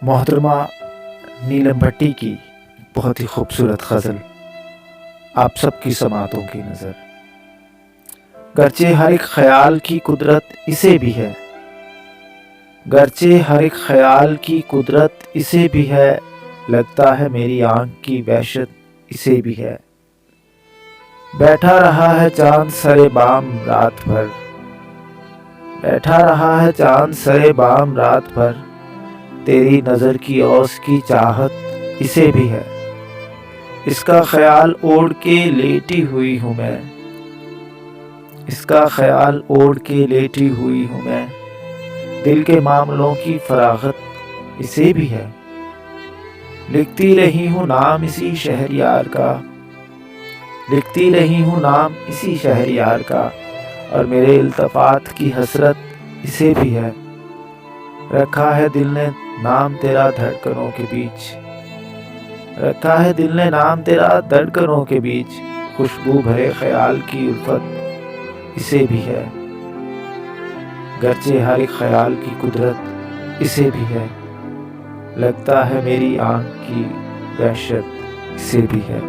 محترمہ نیلم بھٹی کی بہت ہی خوبصورت غزل آپ سب کی سماعتوں کی نظر۔ گرچہ ہر ایک خیال کی قدرت اسے بھی ہے، گرچہ ہر ایک خیال کی قدرت اسے بھی ہے، لگتا ہے میری آنکھ کی وحشت اسے بھی ہے۔ بیٹھا رہا ہے چاند سرے بام رات بھر، بیٹھا رہا ہے چاند سرے بام رات بھر، تیری نظر کی اوس کی چاہت اسے بھی ہے۔ اس کا خیال اوڑھ کے لیٹی ہوئی ہوں میں، اس کا خیال اوڑھ کے لیٹی ہوئی ہوں میں، دل کے معاملوں کی فراغت اسے بھی ہے۔ لکھتی رہی ہوں نام اسی شہریار کا، لکھتی رہی ہوں نام اسی شہریار کا، اور میرے التفات کی حسرت اسے بھی ہے۔ رکھا ہے دل نے نام تیرا دھڑکنوں کے بیچ، رکھا ہے دل نے نام تیرا دھڑکنوں کے بیچ، خوشبو بھرے خیال کی الفت اسے بھی ہے۔ گرچہ ہر ایک خیال کی قدرت اسے بھی ہے، لگتا ہے میری آنکھ کی وحشت اسے بھی ہے۔